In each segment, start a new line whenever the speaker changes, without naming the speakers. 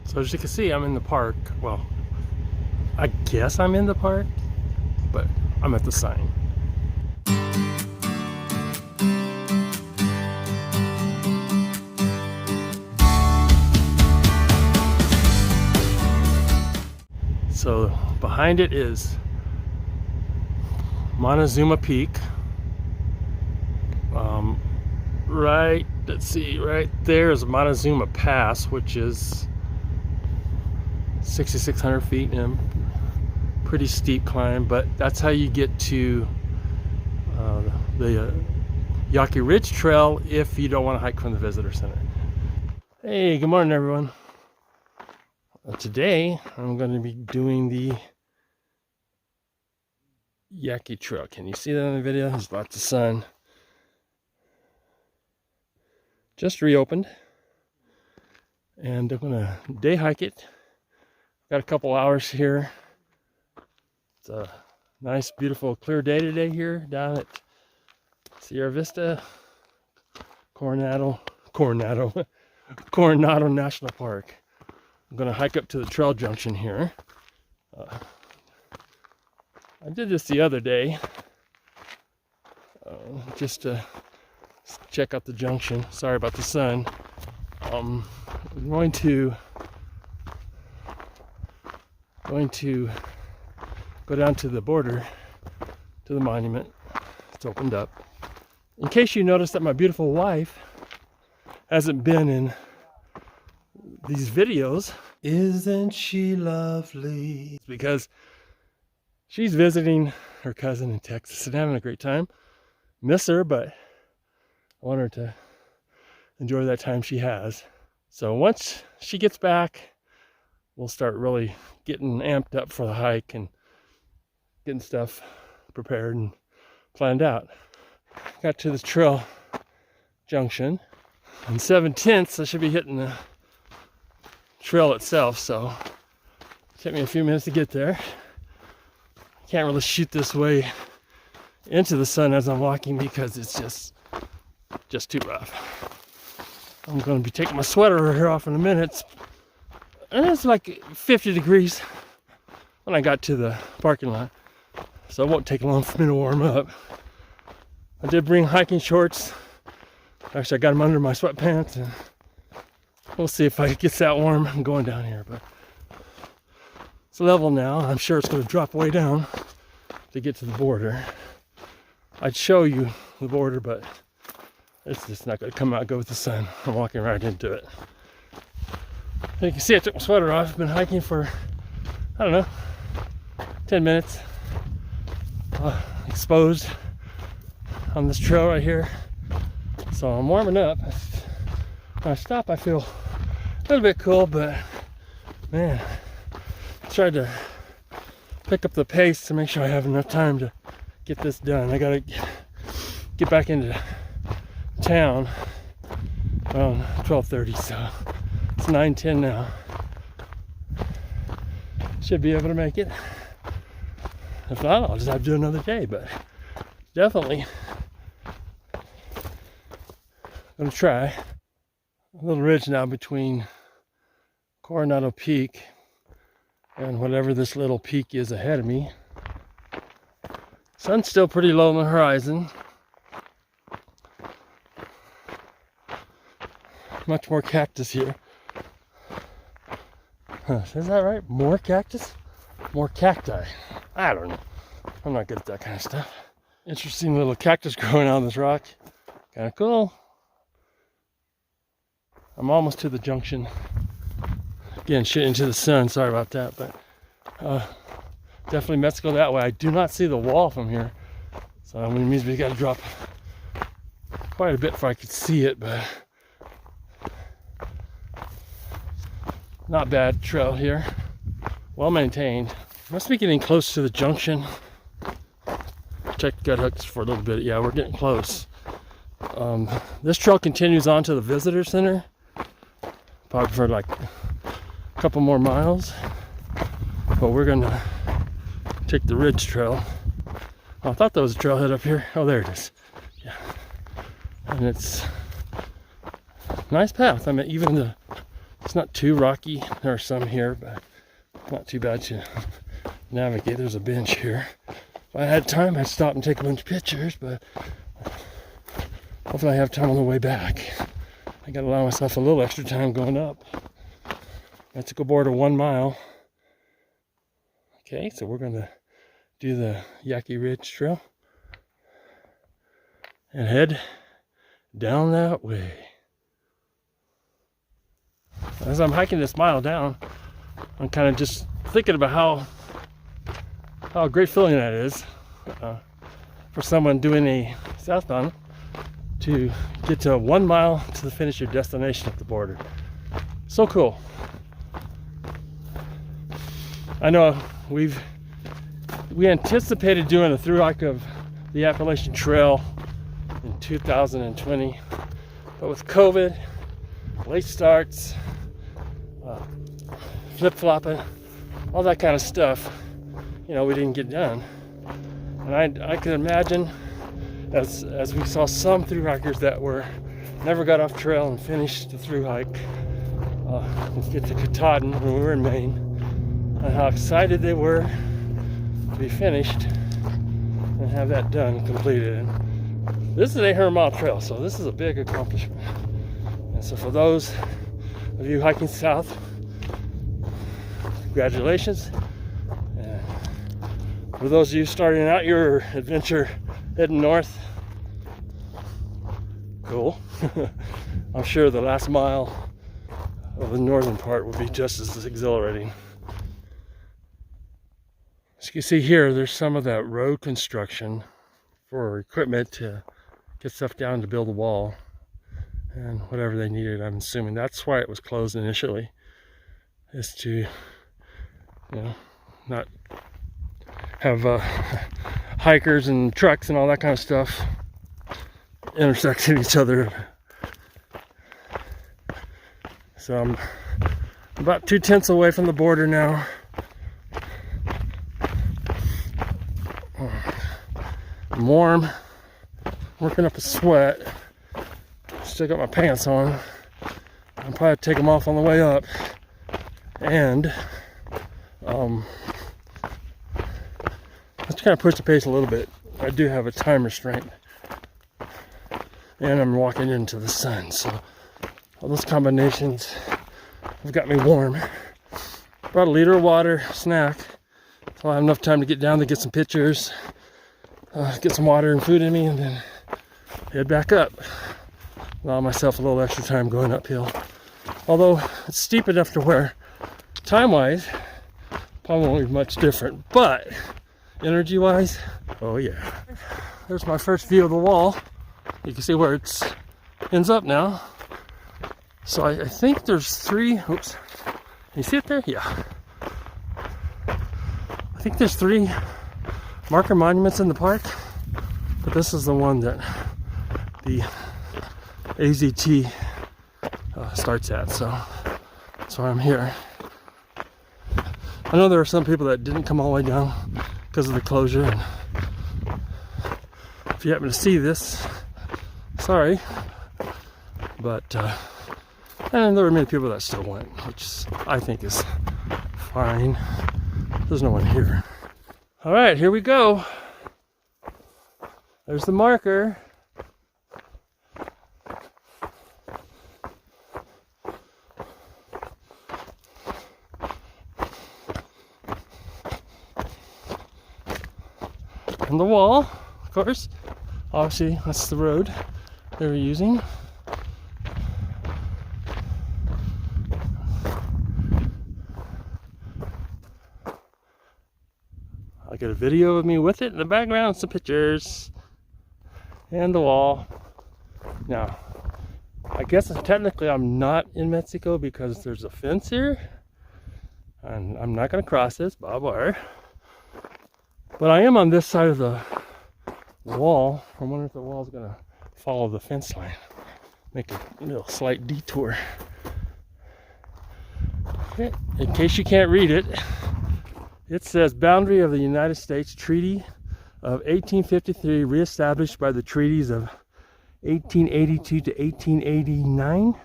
So as you can see, I'm in the park. Well, I guess I'm in the park, but I'm at the sign. So behind it is Montezuma Peak. Right, let's see, right there is Montezuma Pass, which is 6,600 feet and pretty steep climb, but that's how you get to the Miyagi Ridge Trail if you don't want to hike from the visitor center. Hey, good morning everyone. Today I'm going to be doing the Miyagi Trail. Can you see that in the video? There's lots of sun. Just reopened, and I'm gonna day hike it. Got a couple hours here. It's a nice, beautiful, clear day today here down at Sierra Vista, Coronado National Park. I'm gonna hike up to the trail junction here. I did this the other day, just to check out the junction. Sorry about the sun. I'm going to go down to the border, to the monument. It's opened up. In case you notice that my beautiful wife hasn't been in these videos, isn't she lovely? It's because she's visiting her cousin in Texas and having a great time. Miss her, but I want her to enjoy that time she has. So once she gets back, we'll start really getting amped up for the hike and getting stuff prepared and planned out. Got to the trail junction. In 7/10, I should be hitting the trail itself, so it took me a few minutes to get there. Can't really shoot this way into the sun as I'm walking because it's just too rough. I'm going to be taking my sweater here off in a minute, and it's like 50 degrees when I got to the parking lot, so it won't take long for me to warm up. I did bring hiking shorts. Actually, I got them under my sweatpants, and we'll see if it gets that warm. I'm going down here, but it's level now. I'm sure it's going to drop way down to get to the border. I'd show you the border, but it's just not going to come out good with the sun. I'm walking right into it. You can see I took my sweater off. I've been hiking for, I don't know, 10 minutes. Exposed on this trail right here. So I'm warming up. When I stop, I feel a little bit cool, but man, I tried to pick up the pace to make sure I have enough time to get this done. I gotta get back into town around 12:30, so it's 9:10 now. Should be able to make it. If not, I'll just have to do another day, but definitely gonna try. A little ridge now between Coronado Peak and whatever this little peak is ahead of me. Sun's still pretty low on the horizon. Much more cactus here. Is that right? More cactus? More cacti. I don't know. I'm not good at that kind of stuff. Interesting little cactus growing out of this rock. Kind of cool. I'm almost to the junction. Again, shit into the sun. Sorry about that, but definitely meant to go that way. I do not see the wall from here, so it means we got to drop quite a bit before I could see it, but not bad trail here. Well maintained. Must be getting close to the junction. Check gut hooks for a little bit. Yeah, we're getting close. This trail continues on to the visitor center, probably for like a couple more miles, but we're gonna take the ridge trail. Oh, I thought there was a trailhead up here. Oh, there it is. Yeah, and it's a nice path. I mean, even the It's not too rocky. There are some here, but not too bad to navigate. There's a bench here. If I had time, I'd stop and take a bunch of pictures, but hopefully I have time on the way back. I gotta allow myself a little extra time going up. I took a border 1 mile. Okay, so we're gonna do the Yaqui Ridge Trail and head down that way. As I'm hiking this mile down, I'm kind of just thinking about how great feeling that is for someone doing a southbound to get to 1 mile to the finish your destination at the border. So cool. I know we anticipated doing a through hike of the Appalachian Trail in 2020, but with COVID, late starts, flip-flopping, all that kind of stuff, you know, we didn't get done. And I can imagine, as we saw some through hikers that never got off trail and finished the through hike, let's get to Katahdin when we were in Maine, and how excited they were to be finished and have that done and completed. And this is an 800-mile trail, so this is a big accomplishment. And so for those of you hiking south, congratulations. And for those of you starting out your adventure heading north, cool. I'm sure the last mile of the northern part will be just as exhilarating. As you can see here, there's some of that road construction for equipment to get stuff down to build a wall and whatever they needed. I'm assuming that's why it was closed initially, is to, you know, not have hikers and trucks and all that kind of stuff intersecting each other. So I'm about 2/10 away from the border now. I'm warm, working up a sweat. Still got my pants on. I'll probably take them off on the way up. And let's kind of push the pace a little bit. I do have a time restraint, and I'm walking into the sun, so all those combinations have got me warm. Brought a liter of water, snack, so I have enough time to get down to get some pictures, get some water and food in me, and then head back up. Allow myself a little extra time going uphill. Although it's steep enough to where, time-wise, probably won't be much different, but energy-wise, oh yeah. There's my first view of the wall. You can see where it ends up now. So I think there's 3, oops, can you see it there? Yeah. I think there's 3 marker monuments in the park, but this is the one that the AZT starts at, so that's why I'm here. I know there are some people that didn't come all the way down because of the closure, and if you happen to see this, sorry, but and there were many people that still went, which I think is fine. There's no one here. All right, here we go. There's the marker. And the wall, of course. Obviously, that's the road they were using. I got a video of me with it in the background, some pictures, and the wall. Now, I guess technically I'm not in Mexico because there's a fence here, and I'm not going to cross this barbed wire. But I am on this side of the wall. I wonder if the wall is going to follow the fence line. Make a little slight detour. Okay. In case you can't read it, it says boundary of the United States Treaty of 1853 reestablished by the treaties of 1882 to 1889.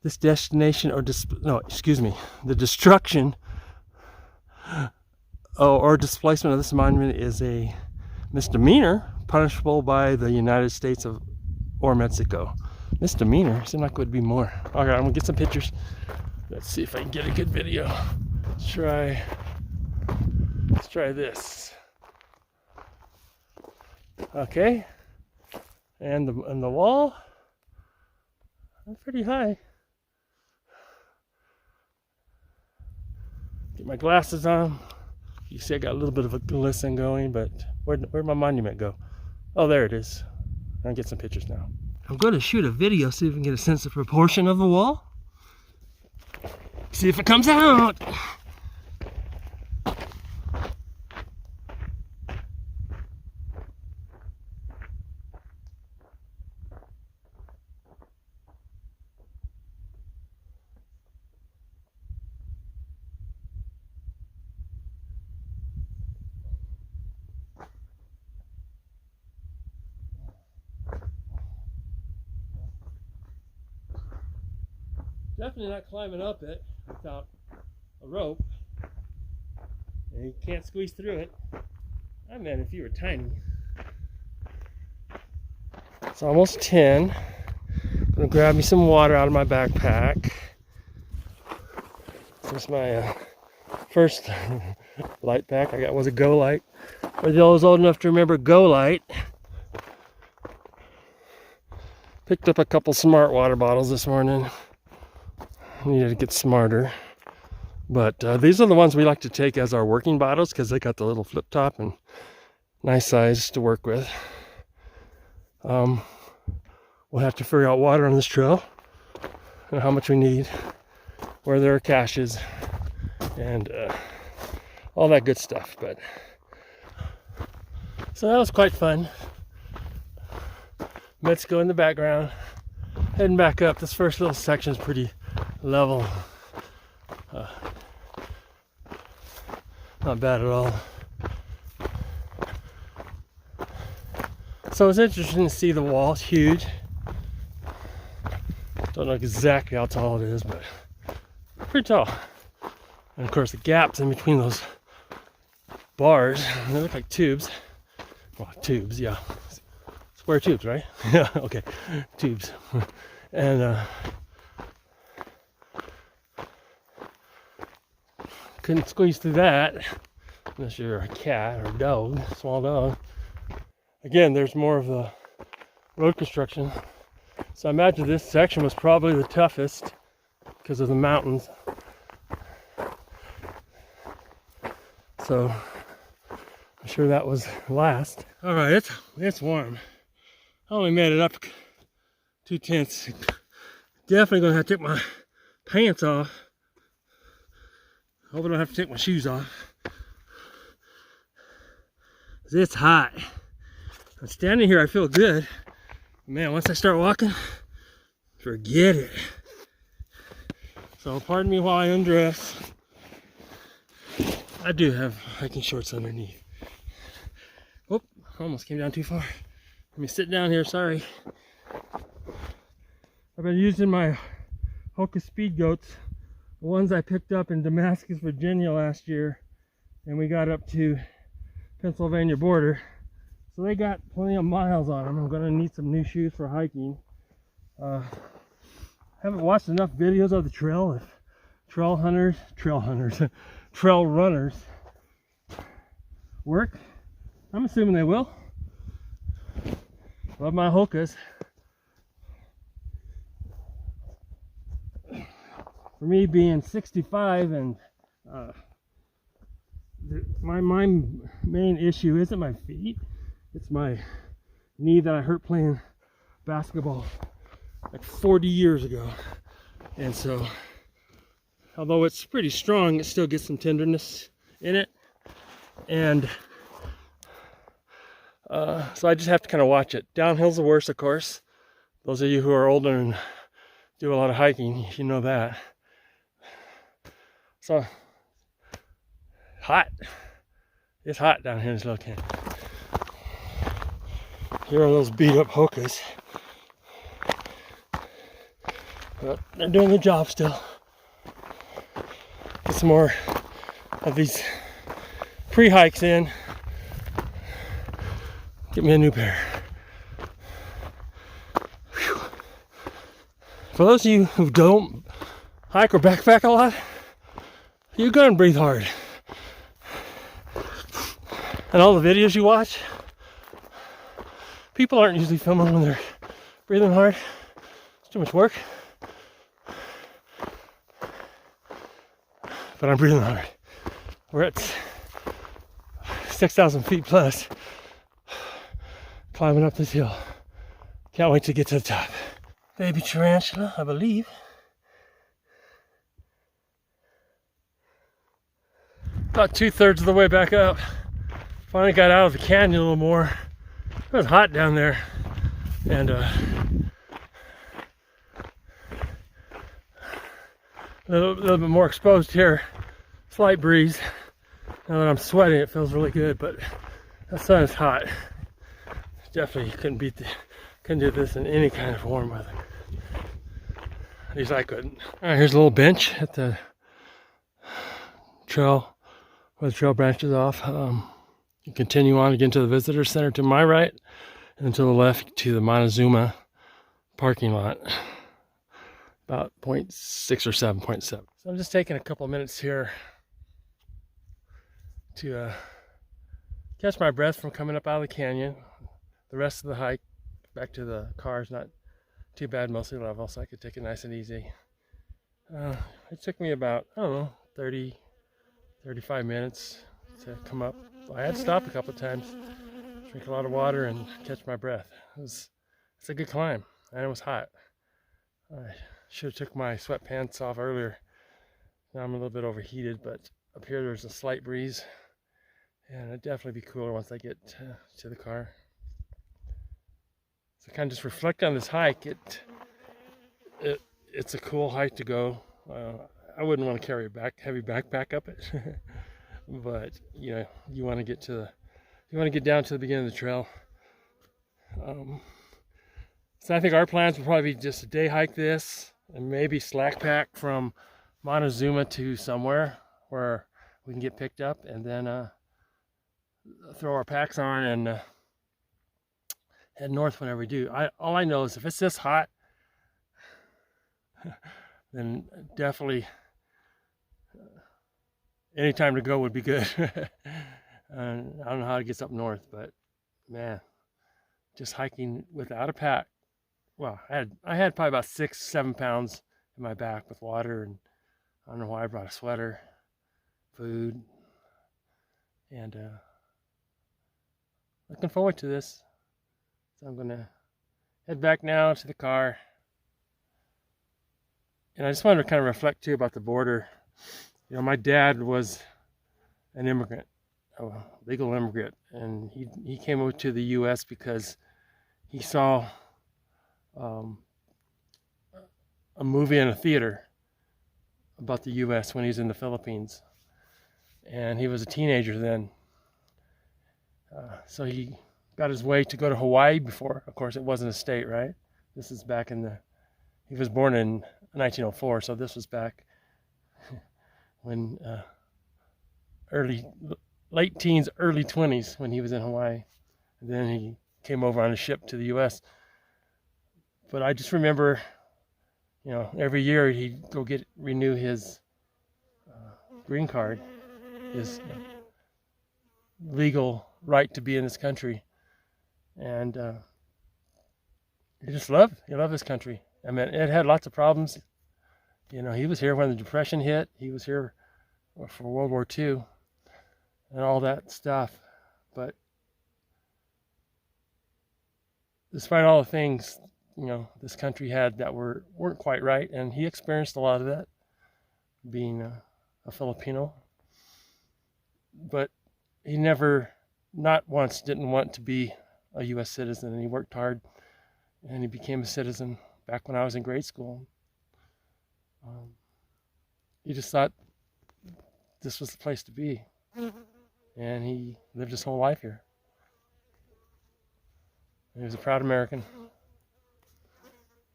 this destination or the destruction or displacement of this monument is a misdemeanor punishable by the United States or Mexico. Misdemeanor? Seems like it would be more. Okay, I'm gonna get some pictures. Let's see if I can get a good video. Let's try this. Okay, and the wall, that's pretty high. Get my glasses on. You see I got a little bit of a glisten going, but where'd my monument go? Oh, there it is. I'll get some pictures now. I'm going to shoot a video, see if we can get a sense of proportion of the wall. See if it comes out. Definitely not climbing up it without a rope. And you can't squeeze through it. I meant if you were tiny. It's almost 10. I'm gonna grab me some water out of my backpack. This is my first light pack I got was a Go Light. For those old enough to remember Go Light. Picked up a couple smart water bottles this morning. Needed to get smarter, but these are the ones we like to take as our working bottles because they got the little flip top and nice size to work with. We'll have to figure out water on this trail and how much we need, where there are caches, and all that good stuff. But so that was quite fun. Mexico in the background, heading back up. This first little section is pretty level, not bad at all. So it's interesting to see the wall. It's huge. Don't know exactly how tall it is, but pretty tall. And of course the gaps in between those bars, they look like tubes. Well, tubes, yeah. Square tubes, right? Yeah, okay. Tubes. And couldn't squeeze through that unless you're a cat or a dog, small dog. Again, there's more of the road construction. So I imagine this section was probably the toughest because of the mountains. So I'm sure that was last. All right, it's warm. I only made it up 2/10. Definitely gonna have to take my pants off. Hope I don't have to take my shoes off. It's hot. I'm standing here, I feel good. Man, once I start walking, forget it. So pardon me while I undress. I do have hiking shorts underneath. Whoop, almost came down too far. Let me sit down here, sorry. I've been using my Hoka Speed Goats, the ones I picked up in Damascus, Virginia last year, and we got up to Pennsylvania border. So they got plenty of miles on them. I'm gonna need some new shoes for hiking. Haven't watched enough videos of the trail. If trail runners work. I'm assuming they will. Love my Hokas. For me being 65 and my main issue isn't my feet, it's my knee that I hurt playing basketball like 40 years ago. And so although it's pretty strong, it still gets some tenderness in it. And so I just have to kind of watch it. Downhill's the worst, of course. Those of you who are older and do a lot of hiking, you know that. So hot. It's hot down here in this little canyon. Here are those beat up Hokas. But they're doing their job still. Get some more of these pre-hikes in. Get me a new pair. Whew. For those of you who don't hike or backpack a lot, you're gonna breathe hard. And all the videos you watch, people aren't usually filming when they're breathing hard. It's too much work. But I'm breathing hard. We're at 6,000 feet plus, climbing up this hill. Can't wait to get to the top. Baby tarantula, I believe. About 2/3 of the way back up. Finally got out of the canyon a little more. It was hot down there, and a little bit more exposed here. Slight breeze. Now that I'm sweating, it feels really good, but the sun is hot. Definitely couldn't do this in any kind of warm weather. At least I couldn't. All right, here's a little bench at the trail where the trail branches off. You continue on again to the visitor center to my right, and then to the left to the Montezuma parking lot. About 0.6 or 7.7. So I'm just taking a couple of minutes here to catch my breath from coming up out of the canyon. The rest of the hike back to the car is not too bad, mostly level, so I could take it nice and easy. It took me about, I don't know, 35 minutes to come up. I had to stop a couple of times, drink a lot of water and catch my breath. It's a good climb, and it was hot. I should have took my sweatpants off earlier. Now I'm a little bit overheated, but up here there's a slight breeze, and it'll definitely be cooler once I get to the car. So kind of just reflect on this hike. It's a cool hike to go. I wouldn't want to carry a heavy backpack up it, but you know, you want to get down to the beginning of the trail. So I think our plans will probably be just a day hike this, and maybe slack pack from Montezuma to somewhere where we can get picked up, and then throw our packs on and head north whenever we do. All I know is if it's this hot, then definitely any time to go would be good. And I don't know how it gets up north, but man, just hiking without a pack. Well, I had probably about 6-7 pounds in my back with water, and I don't know why I brought a sweater, food, and looking forward to this. So I'm gonna head back now to the car. And I just wanted to kind of reflect too about the border. You know, my dad was an immigrant, a legal immigrant, and he came over to the U.S. because he saw a movie in a theater about the U.S. when he was in the Philippines, and he was a teenager then. So he got his way to go to Hawaii before. Of course, it wasn't a state, right? This is back in he was born in 1904, so this was back when late teens, early 20s when he was in Hawaii. And then he came over on a ship to the U.S. But I just remember, you know, every year he'd go renew his green card, his legal right to be in this country. And he loved his country. I mean, it had lots of problems. You know, he was here when the Depression hit. He was here for World War II and all that stuff. But despite all the things, you know, this country had that weren't quite right, and he experienced a lot of that, being a Filipino. But he never, not once, didn't want to be a U.S. citizen, and he worked hard, and he became a citizen back when I was in grade school. He just thought this was the place to be, and he lived his whole life here. And he was a proud American,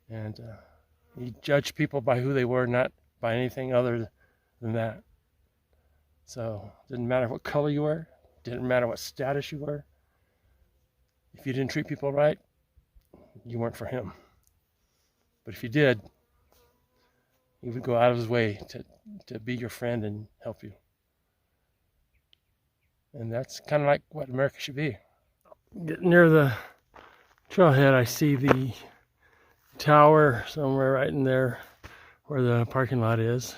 and You judge people by who they were, not by anything other than that. So it didn't matter what color you were, didn't matter what status you were. If you didn't treat people right, you weren't for him. But if you did, he would go out of his way to be your friend and help you. And that's kind of like what America should be. Getting near the trailhead, I see the tower somewhere right in there where the parking lot is.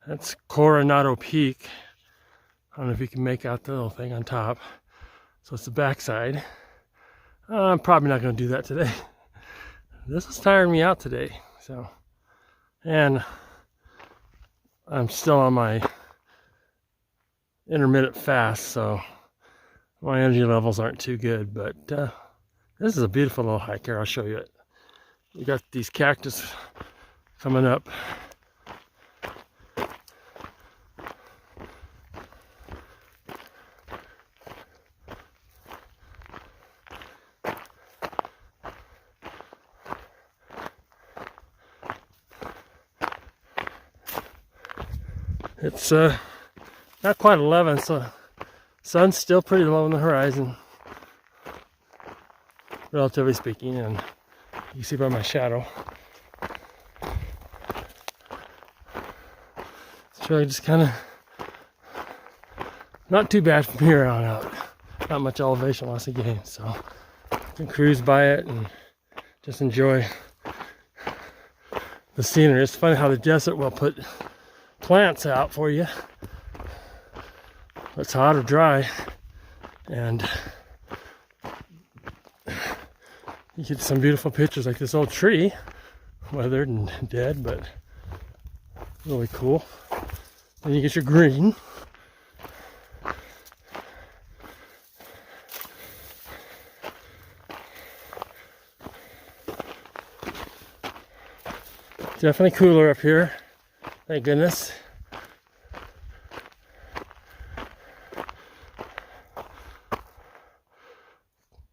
That's Coronado Peak. I don't know if you can make out the little thing on top. So it's the backside. I'm probably not going to do that today. This is tiring me out today. So, and I'm still on my intermittent fast, so my energy levels aren't too good. But this is a beautiful little hike here. I'll show you it. We got these cactus coming up. It's not quite 11, so sun's still pretty low on the horizon, relatively speaking, and you can see by my shadow. It's really just kind of not too bad from here on out. Not much elevation loss again, so you can cruise by it and just enjoy the scenery. It's funny how the desert will put plants out for you. It's hot or dry, and you get some beautiful pictures like this old tree, weathered and dead, but really cool. Then you get your green. Definitely cooler up here, thank goodness.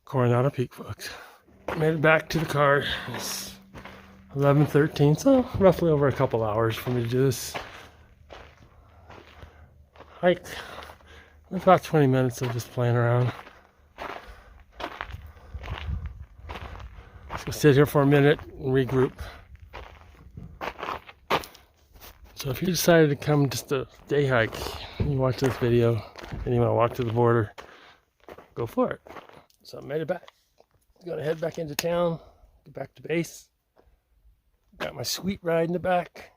Coronado Peak, folks. Made it back to the car. It's 11:13, so roughly over a couple hours for me to do this hike. About 20 minutes of just playing around. Just gonna sit here for a minute and regroup. So if you decided to come just a day hike, you watch this video and you want to walk to the border, go for it. So I made it back. Gonna head back into town, get back to base. Got my sweet ride in the back.